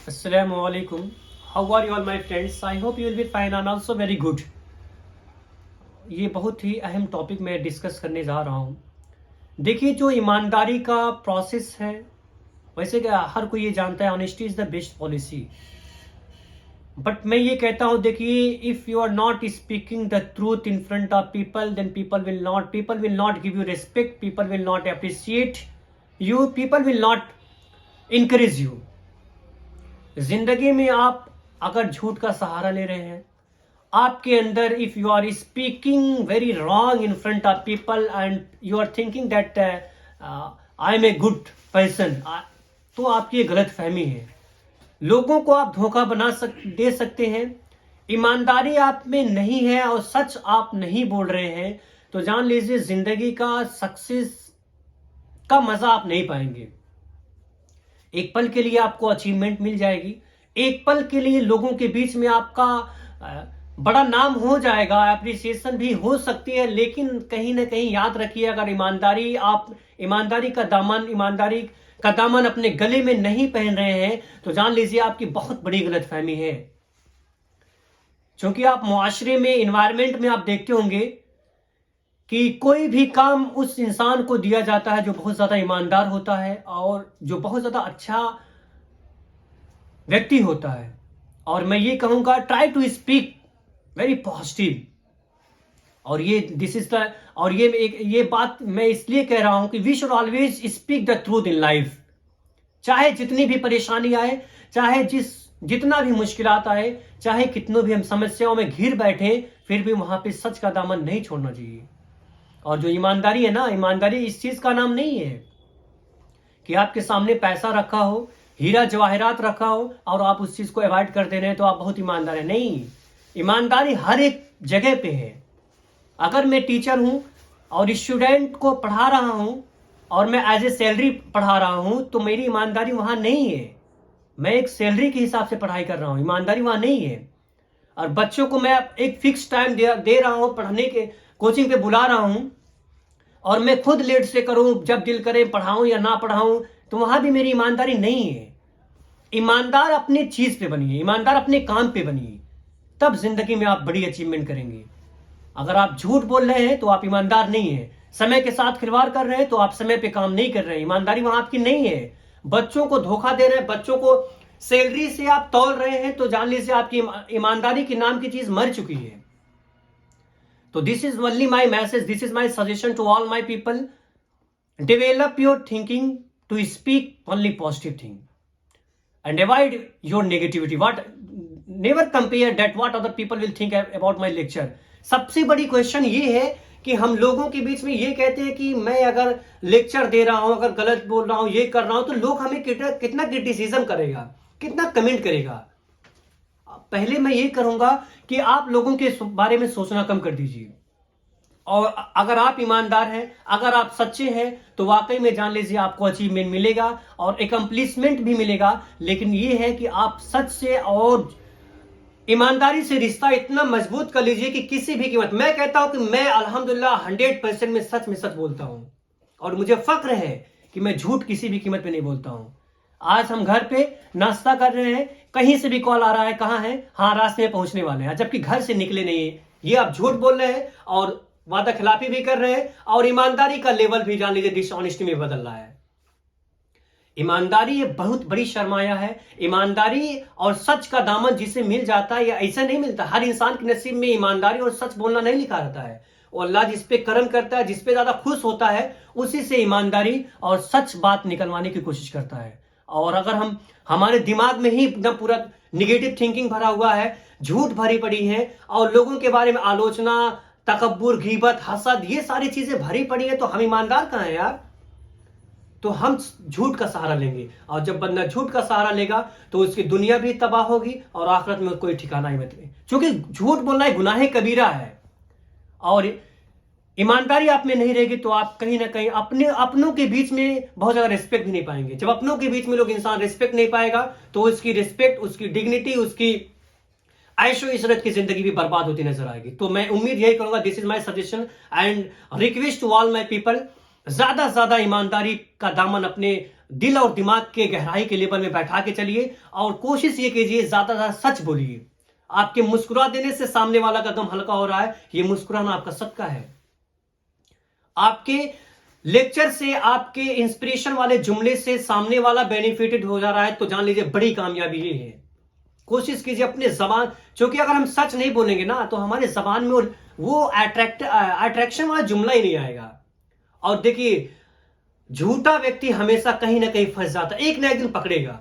Assalamualaikum. How are you all my friends? I hope you will be fine and also very good. ये बहुत ही अहम topic मैं discuss करने जा रहा हूँ। देखिए जो ईमानदारी का प्रोसेस है, वैसे क्या हर कोई ये जानता है honesty is the best policy. But मैं ये कहता हूँ देखिए if you are not speaking the truth in front of people then people will not give you respect, people will not appreciate you, people will not encourage you. जिंदगी में आप अगर झूठ का सहारा ले रहे हैं, आपके अंदर if you are speaking very wrong in front of people and you are thinking that I am a good person, तो आपकी ये गलत फहमी है। लोगों को आप धोखा दे सकते हैं। ईमानदारी आप में नहीं है और सच आप नहीं बोल रहे हैं तो जान लीजिए जिंदगी का सक्सेस का मजा आप नहीं पाएंगे। एक पल के लिए आपको अचीवमेंट मिल जाएगी, एक पल के लिए लोगों के बीच में आपका बड़ा नाम हो जाएगा, अप्रिसिएशन भी हो सकती है, लेकिन कहीं ना कहीं याद रखिए अगर ईमानदारी का दामन अपने गले में नहीं पहन रहे हैं तो जान लीजिए आपकी बहुत बड़ी गलतफहमी है। क्योंकि आप मुआशरे में, इन्वायरमेंट में आप देखते होंगे कि कोई भी काम उस इंसान को दिया जाता है जो बहुत ज्यादा ईमानदार होता है और जो बहुत ज्यादा अच्छा व्यक्ति होता है। और मैं ये कहूंगा try to speak very positive. और ये बात मैं इसलिए कह रहा हूं कि we should always speak the truth in life. चाहे जितनी भी परेशानी आए, चाहे जितना भी मुश्किलात आए, चाहे कितनों भी हम समस्याओं में घिर बैठे, फिर भी वहां पे सच का दामन नहीं छोड़ना चाहिए। और जो ईमानदारी है ना, ईमानदारी इस चीज का नाम नहीं है कि आपके सामने पैसा रखा हो, हीरा जवाहरात रखा हो और आप उस चीज को अवॉइड कर दे रहे हैं तो आप बहुत ईमानदार है। नहीं, ईमानदारी हर एक जगह पे है। अगर मैं टीचर हूं और स्टूडेंट को पढ़ा रहा हूं और मैं एज ए सैलरी पढ़ा रहा हूं तो मेरी ईमानदारी वहां नहीं है। मैं एक सैलरी के हिसाब से पढ़ाई कर रहा हूं, ईमानदारी वहां नहीं है। और बच्चों को मैं एक फिक्स टाइम दे रहा हूं, पढ़ने के कोचिंग पे बुला रहा हूं और मैं खुद लेट से करूं, जब दिल करे पढ़ाऊं या ना पढ़ाऊं, तो वहां भी मेरी ईमानदारी नहीं है। ईमानदार अपने चीज पे बनिए, ईमानदार अपने काम पे बनिए, तब जिंदगी में आप बड़ी अचीवमेंट करेंगे। अगर आप झूठ बोल रहे हैं तो आप ईमानदार नहीं है। समय के साथ खिलवाड़ कर रहे हैं तो आप समय पे काम नहीं कर रहे हैं, ईमानदारी वहां आपकी नहीं है। बच्चों को धोखा दे रहे हैं, बच्चों को सैलरी से आप तौल रहे हैं तो जान लीजिए आपकी ईमानदारी के नाम की चीज मर चुकी है। तो this is only my message, this is my suggestion to all my people. Develop your thinking to speak only positive thing and avoid your negativity. Never compare that what other people will think about my lecture. सबसे बड़ी question ये है कि हम लोगों के बीच में ये कहते हैं कि मैं अगर लेक्चर दे रहा हूं, अगर गलत बोल रहा हूं, ये कर रहा हूं, तो लोग हमें कितना क्रिटिसिज्म करेगा, कितना कमेंट करेगा। पहले मैं ये करूंगा कि आप लोगों के बारे में सोचना कम कर दीजिए। और अगर आप ईमानदार हैं, अगर आप सच्चे हैं, तो वाकई में जान लीजिए आपको अचीवमेंट मिलेगा और एकम्प्लिशमेंट भी मिलेगा। लेकिन ये है कि आप सच से और ईमानदारी से रिश्ता इतना मजबूत कर लीजिए कि किसी भी कीमत। मैं कहता हूं कि मैं अल्हम्दुलिल्लाह 100% में सच बोलता हूं और मुझे फक्र है कि मैं झूठ किसी भी कीमत पे नहीं बोलता हूं। आज हम घर पे नाश्ता कर रहे हैं, कहीं से भी कॉल आ रहा है, कहां है, हाँ रास्ते में पहुंचने वाले हैं, जबकि घर से निकले नहीं है। ये आप झूठ बोल रहे हैं और वादा खिलाफी भी कर रहे हैं और ईमानदारी का लेवल भी जान लीजिए डिसऑनेस्टी में बदल रहा है। ईमानदारी ये बहुत बड़ी शर्माया है। ईमानदारी और सच का दामन जिसे मिल जाता है, या ऐसा नहीं मिलता। हर इंसान के नसीब में ईमानदारी और सच बोलना नहीं लिखा रहता है। और अल्लाह जिस पे करम करता है, जिस पे ज्यादा खुश होता है, उसी से ईमानदारी और सच बात निकलवाने की कोशिश करता है। और अगर हमारे दिमाग में ही एकदम पूरा निगेटिव थिंकिंग भरा हुआ है, झूठ भरी पड़ी है और लोगों के बारे में आलोचना, तकब्बुर, गीबत, हसद, ये सारी चीजें भरी पड़ी है, तो हम ईमानदार कहां हैं यार। तो हम झूठ का सहारा लेंगे और जब बंदा झूठ का सहारा लेगा तो उसकी दुनिया भी तबाह होगी और आखिरत में कोई ठिकाना ही मत रहे। क्योंकि झूठ बोलना एक गुनाह कबीरा है और ईमानदारी आप में नहीं रहेगी तो आप कहीं ना कहीं अपनों के बीच में बहुत ज्यादा रिस्पेक्ट भी नहीं पाएंगे। जब अपनों के बीच में लोग इंसान रिस्पेक्ट नहीं पाएगा तो उसकी रिस्पेक्ट, उसकी डिग्निटी, उसकी ऐशो इशरत की जिंदगी भी बर्बाद होती नजर आएगी। तो मैं उम्मीद यही करूंगा, this is my suggestion and request to all my people ज्यादा ईमानदारी का दामन अपने दिल और दिमाग के गहराई के लेवल में बैठा के चलिए और कोशिश ये कीजिए ज्यादा सच बोलिए। आपके मुस्कुरा देने से सामने वाला का गम हल्का हो रहा है, ये मुस्कुराना आपका सदका है। आपके लेक्चर से, आपके इंस्पिरेशन वाले जुमले से सामने वाला बेनिफिटेड हो जा रहा है तो जान लीजिए बड़ी कामयाबी ये है। कोशिश कीजिए अपने जबान, क्योंकि अगर हम सच नहीं बोलेंगे ना तो हमारे जबान में वो अट्रैक्शन वाला जुमला ही नहीं आएगा। और देखिए झूठा व्यक्ति हमेशा कहीं ना कहीं फंस जाता है, एक ना एक दिन पकड़ेगा।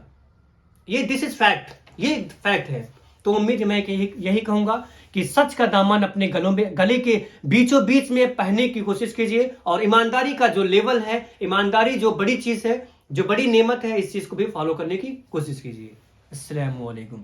ये दिस इज फैक्ट, ये फैक्ट है। तो उम्मीद मैं यही कहूंगा कि सच का दामन अपने गले के बीचों बीच में पहनने की कोशिश कीजिए और ईमानदारी का जो लेवल है, ईमानदारी जो बड़ी चीज है, जो बड़ी नेमत है, इस चीज को भी फॉलो करने की कोशिश कीजिए। अस्सलामु अलैकुम।